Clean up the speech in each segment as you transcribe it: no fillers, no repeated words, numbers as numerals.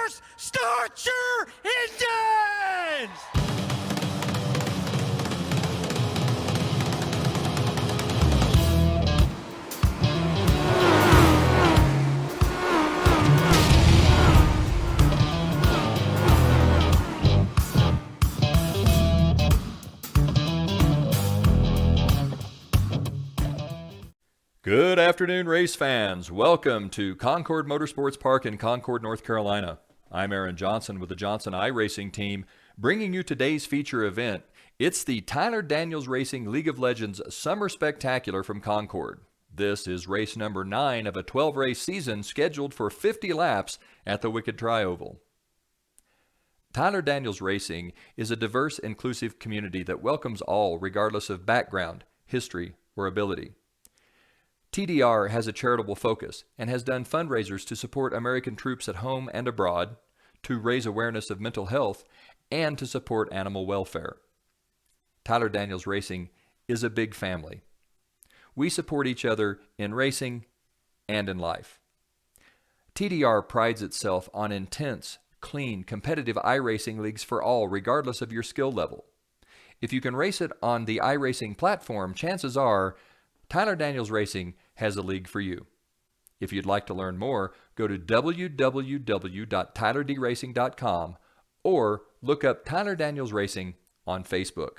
Motorsports, start your engines! Good afternoon, race fans. Welcome to Concord Motorsports Park in Concord, North Carolina. I'm Aaron Johnson with the Johnson iRacing team, bringing you today's feature event. It's the Tyler Daniels Racing League of Legends Summer Spectacular from Concord. This is race number 9 of a 12-race season scheduled for 50 laps at the Wicked Tri-Oval. Tyler Daniels Racing is a diverse, inclusive community that welcomes all regardless of background, history, or ability. TDR has a charitable focus and has done fundraisers to support American troops at home and abroad, to raise awareness of mental health, and to support animal welfare. Tyler Daniels Racing is a big family. We support each other in racing and in life. TDR prides itself on intense, clean, competitive iRacing leagues for all, regardless of your skill level. If you can race it on the iRacing platform, chances are Tyler Daniels Racing has a league for you. If you'd like to learn more, go to www.tylerdracing.com or look up Tyler Daniels Racing on Facebook.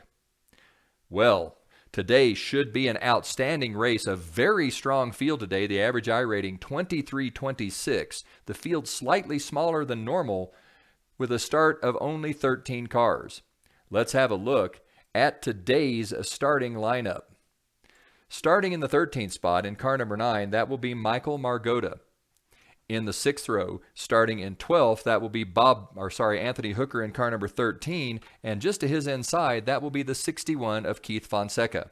Well, today should be an outstanding race, a very strong field today. The average iRating 23.26. The field slightly smaller than normal with a start of only 13 cars. Let's have a look at today's starting lineup. Starting in the 13th spot in car number 9, that will be Michael Margota. In the 6th row, starting in 12th, that will be Anthony Hooker in car number 13, and just to his inside, that will be the 61 of Keith Fonseca.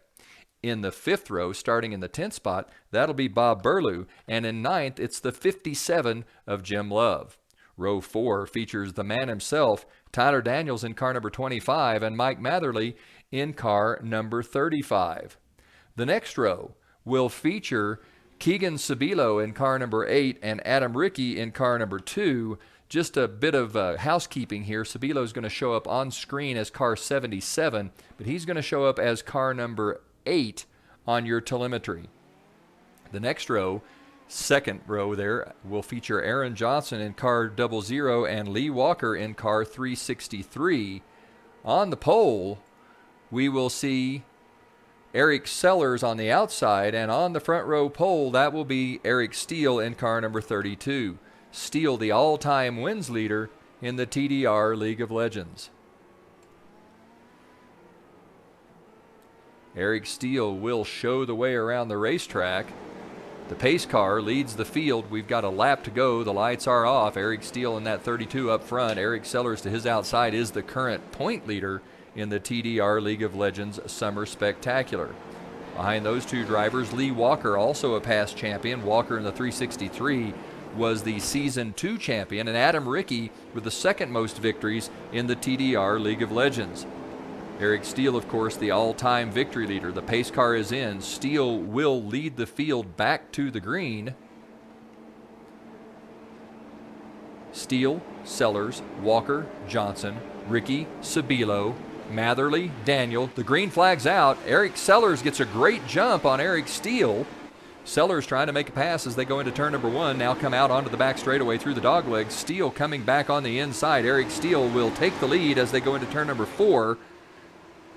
In the 5th row, starting in the 10th spot, that'll be Bob Burlew, and in 9th, it's the 57 of Jim Love. Row 4 features the man himself, Tyler Daniels in car number 25, and Mike Matherly in car number 35. The next row will feature Keegan Sabilo in car number 8 and Adam Rickey in car number 2. Just a bit of housekeeping here. Sabilo is going to show up on screen as car 77, but he's going to show up as car number 8 on your telemetry. The next row, second row there, will feature Aaron Johnson in car 00 and Lee Walker in car 363. On the pole, we will see Eric Sellers on the outside, and on the front row pole, that will be Eric Steele in car number 32. Steele, the all-time wins leader in the TDR League of Legends. Eric Steele will show the way around the racetrack. The pace car leads the field. We've got a lap to go. The lights are off. Eric Steele in that 32 up front. Eric Sellers to his outside is the current point leader in the TDR League of Legends Summer Spectacular. Behind those two drivers, Lee Walker, also a past champion. Walker in the 363 was the Season 2 champion, and Adam Rickey with the second most victories in the TDR League of Legends. Eric Steele, of course, the all-time victory leader. The pace car is in. Steele will lead the field back to the green. Steele, Sellers, Walker, Johnson, Rickey, Sabilo, Matherly, Daniel. The green flag's out. Eric Sellers gets a great jump on Eric Steele. Sellers trying to make a pass as they go into turn number 1. Now come out onto the back straightaway through the doglegs. Steele coming back on the inside. Eric Steele will take the lead as they go into turn number 4.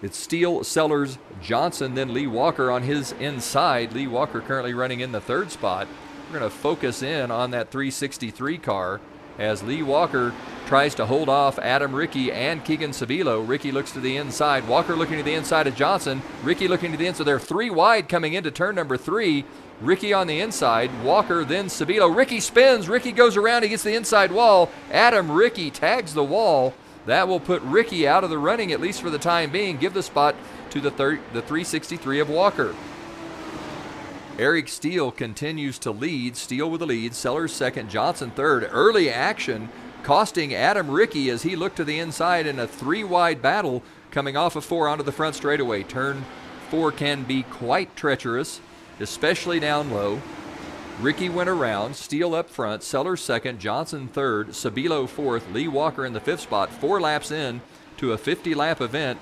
It's Steele, Sellers, Johnson, then Lee Walker on his inside. Lee Walker currently running in the 3rd spot. We're going to focus in on that 363 car as Lee Walker tries to hold off Adam Rickey and Keegan Sabilo. Rickey looks to the inside. Walker looking to the inside of Johnson. Rickey looking to the inside. They're 3 wide coming into turn number 3. Rickey on the inside. Walker, then Sabilo. Rickey spins. Rickey goes around. He gets the inside wall. Adam Rickey tags the wall. That will put Rickey out of the running, at least for the time being. Give the spot to the 363 of Walker. Eric Steele continues to lead. Steele with the lead. Sellers second. Johnson third. Early action costing Adam Rickey as he looked to the inside in a 3-wide battle coming off of 4 onto the front straightaway. Turn 4 can be quite treacherous, especially down low. Ricky went around, Steele up front, Sellers second, Johnson third, Sabilo fourth, Lee Walker in the 5th spot, 4 laps in to a 50-lap event,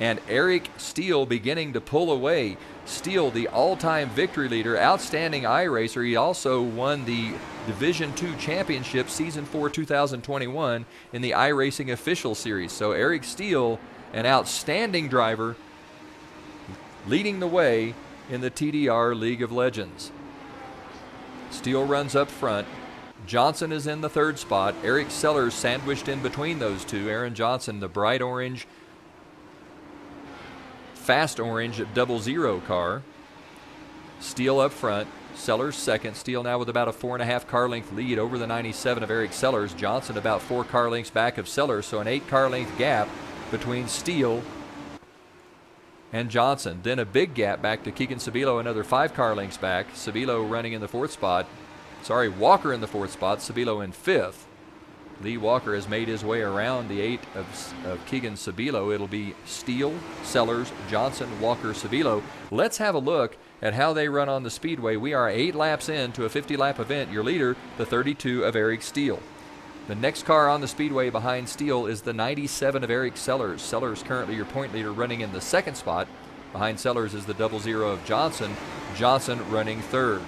and Eric Steele beginning to pull away. Steele, the all-time victory leader, outstanding iRacer. He also won the Division II Championship Season 4 2021 in the iRacing Official Series. So Eric Steele, an outstanding driver, leading the way in the TDR League of Legends. Steele runs up front. Johnson is in the 3rd spot. Eric Sellers sandwiched in between those two. Aaron Johnson, the bright orange, fast orange 00 car. Steele up front. Sellers second. Steele now with about a 4.5 car length lead over the 97 of Eric Sellers. Johnson about 4 car lengths back of Sellers, so an 8 car length gap between Steele and Johnson. Then a big gap back to Keegan Sabilo, another 5 car lengths back. Sabilo running in the 4th spot. Sorry, Walker in the 4th spot, Sabilo in 5th. Lee Walker has made his way around the 8 of Keegan Sabilo. It'll be Steele, Sellers, Johnson, Walker, Sabilo. Let's have a look at how they run on the speedway. We are 8 laps into a 50-lap event. Your leader, the 32 of Eric Steele. The next car on the speedway behind Steele is the 97 of Eric Sellers. Sellers currently your point leader, running in the 2nd spot. Behind Sellers is the 00 of Johnson. Johnson running 3rd.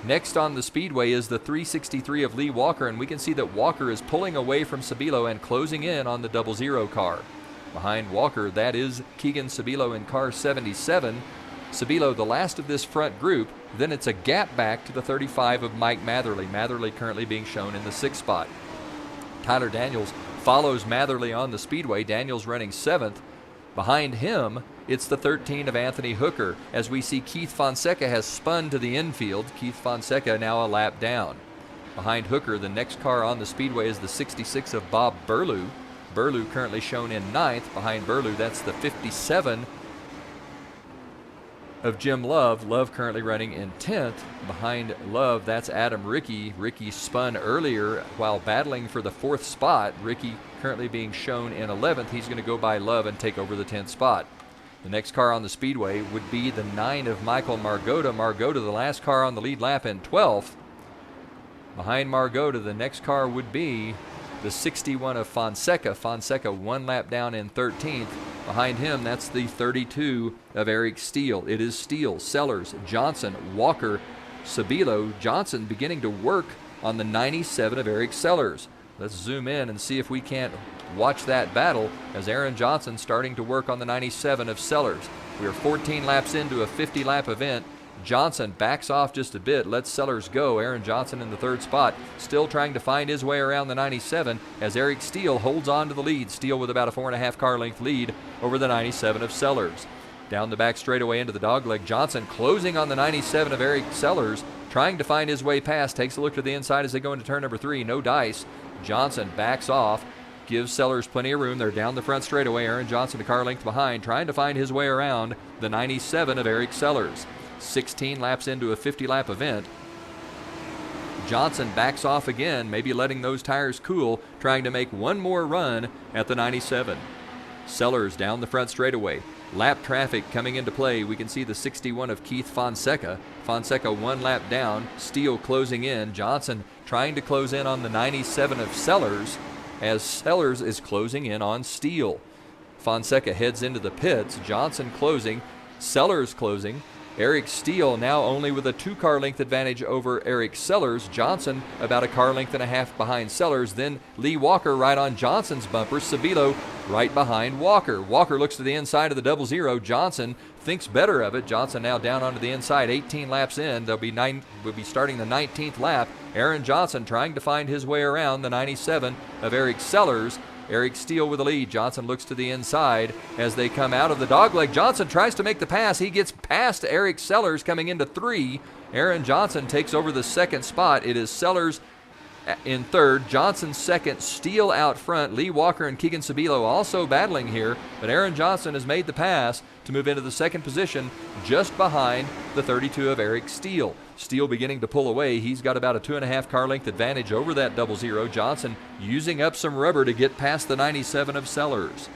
Next on the speedway is the 363 of Lee Walker, and we can see that Walker is pulling away from Sabilo and closing in on the 00 car. Behind Walker, that is Keegan Sabilo in car 77. Sabilo, the last of this front group. Then it's a gap back to the 35 of Mike Matherly. Matherly currently being shown in the 6th spot. Tyler Daniels follows Matherly on the speedway. Daniels running 7th. Behind him, it's the 13 of Anthony Hooker. As we see, Keith Fonseca has spun to the infield. Keith Fonseca now a lap down. Behind Hooker, the next car on the speedway is the 66 of Bob Burlew. Burlew currently shown in 9th. Behind Burlew, that's the 57 of Jim Love. Love currently running in 10th. Behind Love, that's Adam Ricky. Ricky spun earlier while battling for the 4th spot. Ricky currently being shown in 11th. He's going to go by Love and take over the 10th spot. The next car on the speedway would be the 9 of Michael Margota. Margota, the last car on the lead lap, in 12th. Behind Margota, the next car would be the 61 of Fonseca. Fonseca 1 lap down in 13th. Behind him, that's the 32 of Eric Steele. It is Steele, Sellers, Johnson, Walker, Sabilo. Johnson beginning to work on the 97 of Eric Sellers. Let's zoom in and see if we can't watch that battle as Aaron Johnson starting to work on the 97 of Sellers. We are 14 laps into a 50-lap event. Johnson backs off just a bit, lets Sellers go. Aaron Johnson in the 3rd spot, still trying to find his way around the 97 as Eric Steele holds on to the lead. Steele with about a 4.5 car length lead over the 97 of Sellers. Down the back straightaway into the dogleg, Johnson closing on the 97 of Eric Sellers, trying to find his way past. Takes a look to the inside as they go into turn number 3. No dice. Johnson backs off, gives Sellers plenty of room. They're down the front straightaway. Aaron Johnson a car length behind, trying to find his way around the 97 of Eric Sellers. 16 laps into a 50-lap event. Johnson backs off again, maybe letting those tires cool, trying to make one more run at the 97. Sellers down the front straightaway. Lap traffic coming into play. We can see the 61 of Keith Fonseca. Fonseca 1 lap down. Steele closing in. Johnson trying to close in on the 97 of Sellers as Sellers is closing in on Steele. Fonseca heads into the pits. Johnson closing. Sellers closing. Eric Steele now only with a 2 car length advantage over Eric Sellers. Johnson about a car length and a half behind Sellers. Then Lee Walker right on Johnson's bumper. Sabilo right behind Walker. Walker looks to the inside of the 00. Johnson thinks better of it. Johnson now down onto the inside. 18 laps in. We'll be starting the 19th lap. Aaron Johnson trying to find his way around the 97 of Eric Sellers. Eric Steele with the lead. Johnson looks to the inside as they come out of the dogleg. Johnson tries to make the pass. He gets past Eric Sellers coming into 3. Aaron Johnson takes over the 2nd spot. It is Sellers in 3rd, Johnson 2nd, Steele out front. Lee Walker and Keegan Sabilo also battling here, but Aaron Johnson has made the pass to move into the 2nd position just behind the 32 of Eric Steele. Steele beginning to pull away. He's got about a 2.5 car length advantage over that 00. Johnson using up some rubber to get past the 97 of Sellers.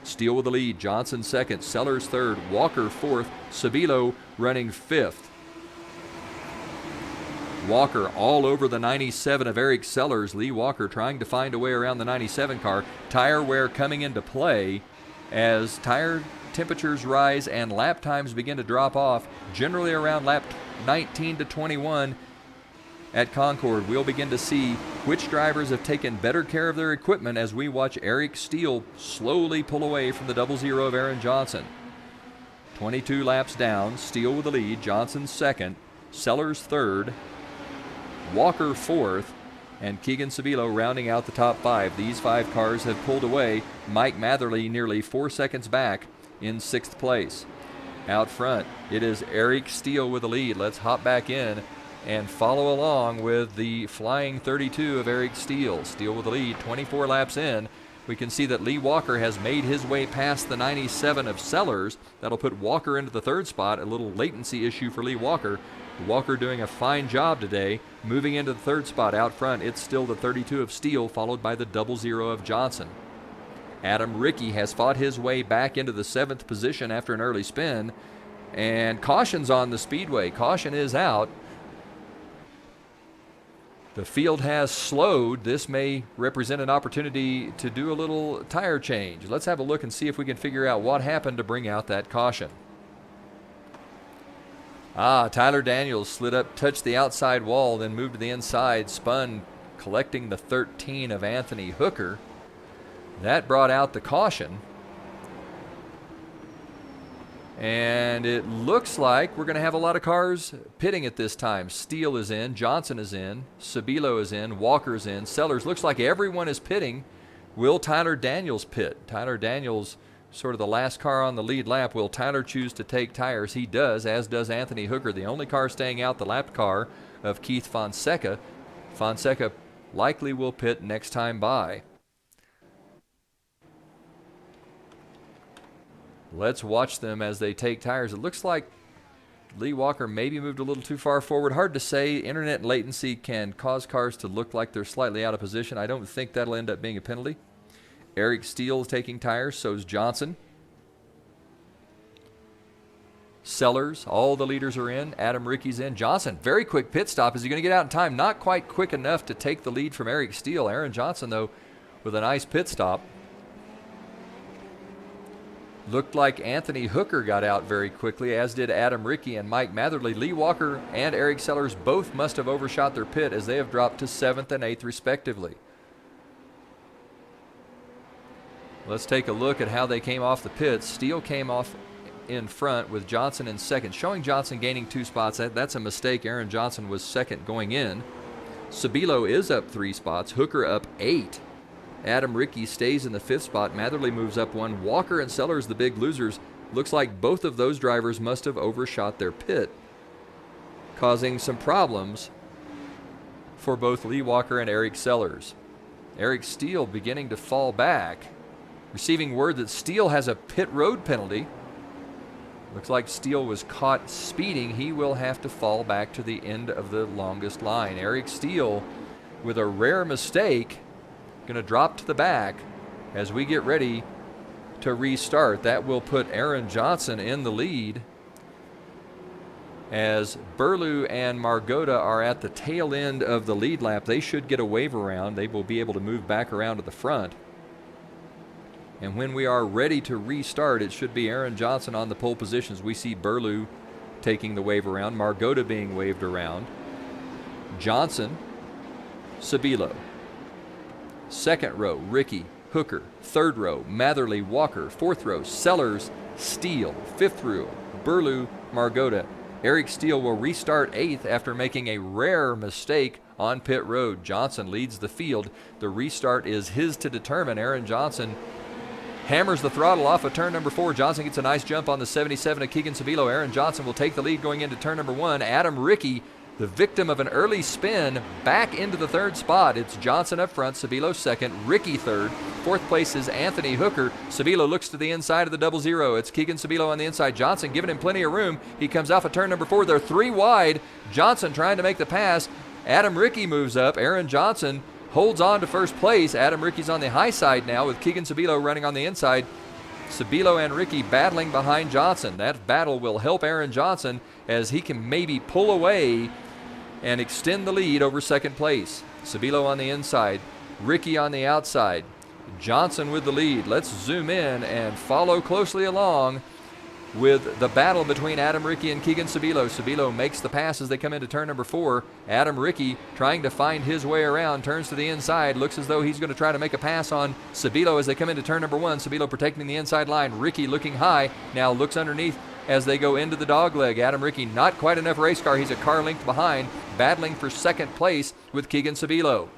Steele with the lead. Johnson 2nd, Sellers 3rd, Walker 4th, Sabilo running 5th. Walker all over the 97 of Eric Sellers. Lee Walker trying to find a way around the 97 car. Tire wear coming into play as tire temperatures rise and lap times begin to drop off. Generally around lap 19 to 21 at Concord, we'll begin to see which drivers have taken better care of their equipment as we watch Eric Steele slowly pull away from the 00 of Aaron Johnson. 22 laps down, Steele with the lead, Johnson second, Sellers third, Walker fourth, and Keegan Sabilo rounding out the top five. These five cars have pulled away. Mike Matherly nearly 4 seconds back in sixth place. Out front, it is Eric Steele with the lead. Let's hop back in and follow along with the flying 32 of Eric Steele. Steele with the lead, 24 laps in. We can see that Lee Walker has made his way past the 97 of Sellers. That'll put Walker into the third spot, a little latency issue for Lee Walker. Walker doing a fine job today. Moving into the third spot out front, it's still the 32 of Steele, followed by the 00 of Johnson. Adam Rickey has fought his way back into the seventh position after an early spin. And caution's on the speedway. Caution is out. The field has slowed. This may represent an opportunity to do a little tire change. Let's have a look and see if we can figure out what happened to bring out that caution. Tyler Daniels slid up, touched the outside wall, then moved to the inside, spun, collecting the 13 of Anthony Hooker. That brought out the caution. And it looks like we're going to have a lot of cars pitting at this time. Steele is in, Johnson is in, Sabilo is in, Walker's in, Sellers. Looks like everyone is pitting. Will Tyler Daniels pit? Tyler Daniels, sort of the last car on the lead lap. Will Tyler choose to take tires? He does, as does Anthony Hooker. The only car staying out, the lapped car of Keith Fonseca. Fonseca likely will pit next time by. Let's watch them as they take tires. It looks like Lee Walker maybe moved a little too far forward. Hard to say. Internet latency can cause cars to look like they're slightly out of position. I don't think that'll end up being a penalty. Eric Steele is taking tires. So is Johnson. Sellers, all the leaders are in. Adam Rickey's in. Johnson, very quick pit stop. Is he going to get out in time? Not quite quick enough to take the lead from Eric Steele. Aaron Johnson, though, with a nice pit stop. Looked like Anthony Hooker got out very quickly, as did Adam Rickey and Mike Matherly. Lee Walker and Eric Sellers both must have overshot their pit as they have dropped to 7th and 8th respectively. Let's take a look at how they came off the pits. Steele came off in front with Johnson in second, showing Johnson gaining 2 spots. That's a mistake. Aaron Johnson was second going in. Sabilo is up 3 spots. Hooker up 8. Adam Rickey stays in the 5th spot. Matherly moves up 1. Walker and Sellers, the big losers. Looks like both of those drivers must have overshot their pit, causing some problems for both Lee Walker and Eric Sellers. Eric Steele beginning to fall back, receiving word that Steele has a pit road penalty. Looks like Steele was caught speeding. He will have to fall back to the end of the longest line. Eric Steele, with a rare mistake, going to drop to the back as we get ready to restart. That will put Aaron Johnson in the lead as Burlew and Margota are at the tail end of the lead lap. They should get a wave around. They will be able to move back around to the front. And when we are ready to restart, it should be Aaron Johnson on the pole positions. We see Burlew taking the wave around, Margota being waved around, Johnson, Sabilo. Second row, Rickey, Hooker. Third row, Matherly, Walker. Fourth row, Sellers, Steele. Fifth row, Burlew, Margota. Eric Steele will restart 8th after making a rare mistake on pit road. Johnson leads the field. The restart is his to determine. Aaron Johnson hammers the throttle off of turn number 4. Johnson gets a nice jump on the 77 of Keegan Sabilo. Aaron Johnson will take the lead going into turn number 1. Adam Rickey, the victim of an early spin, back into the 3rd spot. It's Johnson up front, Sabilo 2nd, Rickey 3rd. 4th place is Anthony Hooker. Sabilo looks to the inside of the 00. It's Keegan Sabilo on the inside. Johnson giving him plenty of room. He comes off of turn number 4. They're 3 wide. Johnson trying to make the pass. Adam Rickey moves up. Aaron Johnson holds on to first place. Adam Rickey's on the high side now with Keegan Sabilo running on the inside. Sabilo and Rickey battling behind Johnson. That battle will help Aaron Johnson as he can maybe pull away and extend the lead over second place. Sabilo on the inside, Ricky on the outside, Johnson with the lead. Let's zoom in and follow closely along with the battle between Adam Ricky and Keegan Sabilo. Sabilo makes the pass as they come into turn number 4. Adam Ricky trying to find his way around, turns to the inside, looks as though he's going to try to make a pass on Sabilo as they come into turn number 1. Sabilo protecting the inside line. Ricky looking high, now looks underneath as they go into the dogleg. Adam Ricky not quite enough race car. He's a car length behind, battling for second place with Keegan Sabilo.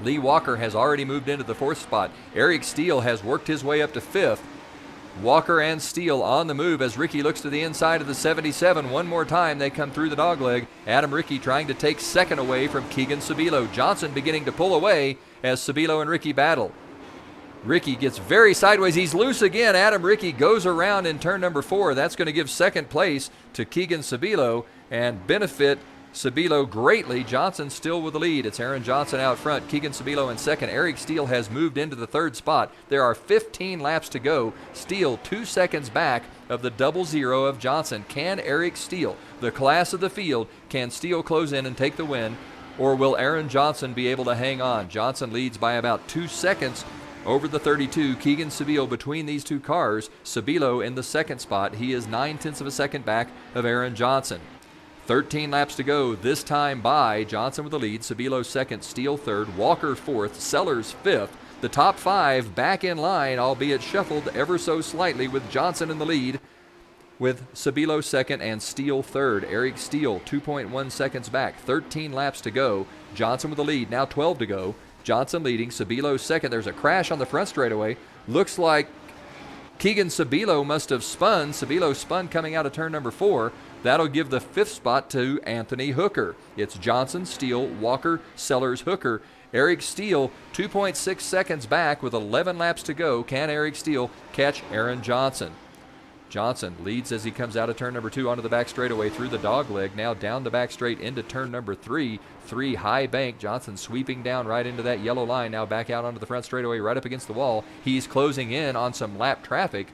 Lee Walker has already moved into the 4th spot. Eric Steele has worked his way up to 5th. Walker and Steele on the move as Ricky looks to the inside of the 77. One more time they come through the dogleg. Adam Ricky trying to take second away from Keegan Sabilo. Johnson beginning to pull away as Sabilo and Ricky battle. Ricky gets very sideways. He's loose again. Adam Ricky goes around in turn number 4. That's going to give second place to Keegan Sabilo and benefit Sabilo greatly. Johnson still with the lead. It's Aaron Johnson out front. Keegan Sabilo in second. Eric Steele has moved into the 3rd spot. There are 15 laps to go. Steele 2 seconds back of the 00 of Johnson. Can Eric Steele, the class of the field, can Steele close in and take the win? Or will Aaron Johnson be able to hang on? Johnson leads by about 2 seconds over the 32. Keegan Sabilo between these two cars. Sabilo in the 2nd spot. He is 9/10 of a second back of Aaron Johnson. 13 laps to go, this time by Johnson with the lead, Sabilo 2nd, Steele 3rd, Walker 4th, Sellers 5th. The top 5 back in line, albeit shuffled ever so slightly with Johnson in the lead with Sabilo 2nd and Steele 3rd. Eric Steele 2.1 seconds back, 13 laps to go. Johnson with the lead, now 12 to go. Johnson leading, Sabilo 2nd. There's a crash on the front straightaway. Looks like Keegan Sabilo must have spun. Sabilo spun coming out of turn number 4. That'll give the 5th spot to Anthony Hooker. It's Johnson, Steele, Walker, Sellers, Hooker. Eric Steele 2.6 seconds back with 11 laps to go. Can Eric Steele catch Aaron Johnson? Johnson leads as he comes out of turn number 2 onto the back straightaway through the dogleg. Now down the back straight into turn number 3. 3 high bank. Johnson sweeping down right into that yellow line. Now back out onto the front straightaway right up against the wall. He's closing in on some lap traffic.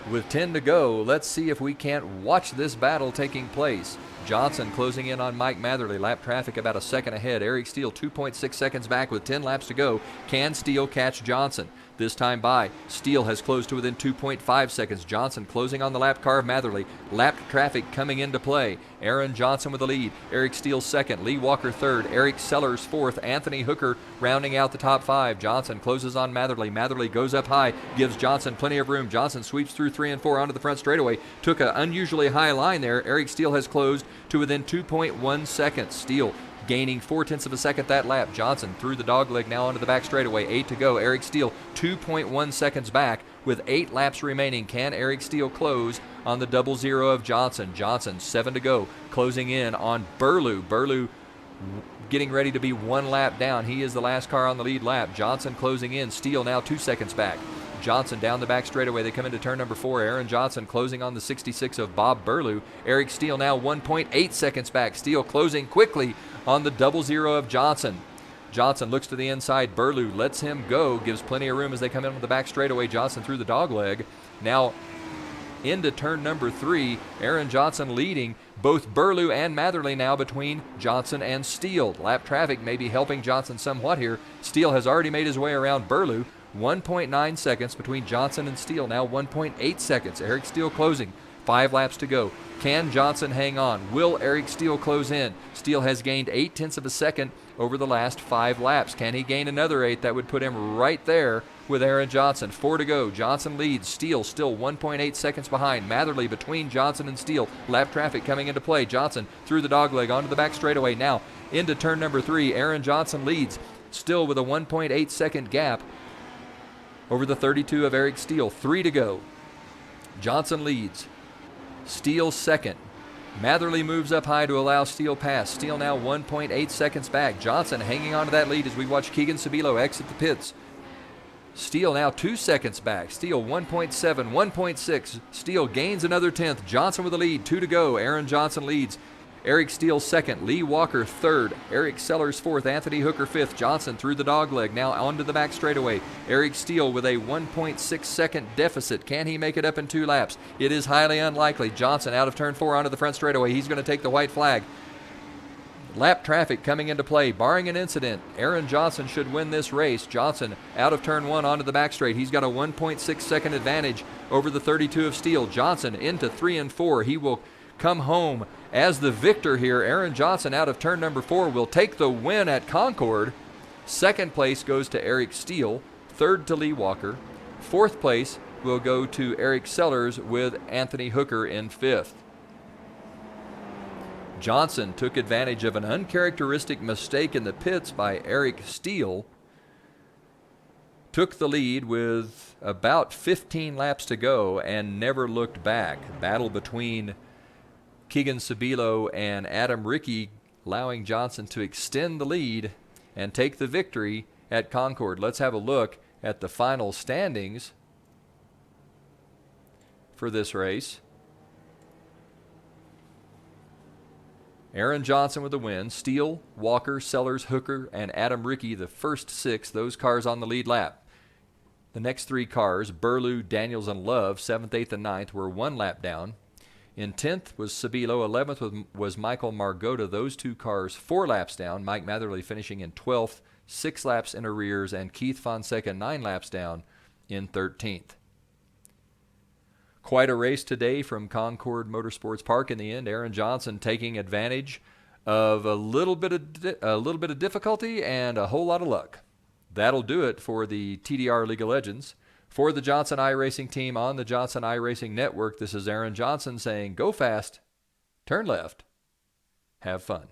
With 10 to go, let's see if we can't watch this battle taking place. Johnson closing in on Mike Matherly. Lap traffic about a second ahead. Eric Steele 2.6 seconds back with 10 laps to go. Can Steele catch Johnson? This time by, Steele has closed to within 2.5 seconds. Johnson closing on the lap car of Matherly. Lap traffic coming into play. Aaron Johnson with the lead. Eric Steele 2nd. Lee Walker 3rd. Eric Sellers 4th. Anthony Hooker rounding out the top 5. Johnson closes on Matherly. Matherly goes up high, gives Johnson plenty of room. Johnson sweeps through 3 and 4 onto the front straightaway. Took an unusually high line there. Eric Steele has closed to within 2.1 seconds. Steele gaining 0.4 of a second that lap. Johnson through the dogleg now onto the back straightaway. 8 to go. Eric Steele 2.1 seconds back with 8 laps remaining. Can Eric Steele close on the 00 of Johnson? Johnson 7 to go. Closing in on Burlew. Burlew getting ready to be 1 lap down. He is the last car on the lead lap. Johnson closing in. Steele now 2 seconds back. Johnson down the back straightaway. They come into turn number 4. Aaron Johnson closing on the 66 of Bob Burlew. Eric Steele now 1.8 seconds back. Steele closing quickly on the 00 of Johnson. Johnson looks to the inside. Burlew lets him go. Gives plenty of room as they come in on the back straightaway. Johnson through the dogleg. Now into turn number 3. Aaron Johnson leading. Both Burlew and Matherly now between Johnson and Steele. Lap traffic may be helping Johnson somewhat here. Steele has already made his way around Burlew. 1.9 seconds between Johnson and Steele. Now 1.8 seconds. Eric Steele closing. 5 laps to go. Can Johnson hang on? Will Eric Steele close in? Steele has gained 0.8 of a second over the last 5 laps. Can he gain another 8? That would put him right there with Aaron Johnson. 4 to go. Johnson leads. Steele still 1.8 seconds behind. Matherly between Johnson and Steele. Lap traffic coming into play. Johnson through the dogleg onto the back straightaway. Now into turn number 3. Aaron Johnson leads. Still with a 1.8 second gap over the 32 of Eric Steele. 3 to go. Johnson leads. Steele 2nd. Matherly moves up high to allow Steele pass. Steele now 1.8 seconds back. Johnson hanging on to that lead as we watch Keegan Sabilo exit the pits. Steele now 2 seconds back. Steele 1.7, 1.6. Steele gains another 10th. Johnson with the lead. 2 to go. Aaron Johnson leads. Eric Steele second, Lee Walker third, Eric Sellers fourth, Anthony Hooker fifth, Johnson through the dogleg, now onto the back straightaway. Eric Steele with a 1.6 second deficit. Can he make it up in 2 laps? It is highly unlikely. Johnson out of turn 4 onto the front straightaway. He's going to take the white flag. Lap traffic coming into play. Barring an incident, Aaron Johnson should win this race. Johnson out of turn 1 onto the back straight. He's got a 1.6 second advantage over the 32 of Steele. Johnson into 3 and 4. He will come home as the victor here. Aaron Johnson out of turn number 4 will take the win at Concord. Second place goes to Eric Steele. Third to Lee Walker. Fourth place will go to Eric Sellers with Anthony Hooker in 5th. Johnson took advantage of an uncharacteristic mistake in the pits by Eric Steele. Took the lead with about 15 laps to go and never looked back. Battle between Keegan Sabilo and Adam Rickey, allowing Johnson to extend the lead and take the victory at Concord. Let's have a look at the final standings for this race. Aaron Johnson with the win. Steele, Walker, Sellers, Hooker, and Adam Rickey, the first 6, those cars on the lead lap. The next 3 cars, Burlew, Daniels, and Love, 7th, 8th, and 9th, were 1 lap down. In 10th was Sabilo. 11th was Michael Margota. Those 2 cars 4 laps down. Mike Matherly finishing in 12th, 6 laps in arrears, and Keith Fonseca 9 laps down in 13th. Quite a race today from Concord Motorsports Park in the end. Aaron Johnson taking advantage of a little bit of difficulty and a whole lot of luck. That'll do it for the TDR League of Legends. For the Johnson iRacing team on the Johnson iRacing Network, this is Aaron Johnson saying, go fast, turn left, have fun.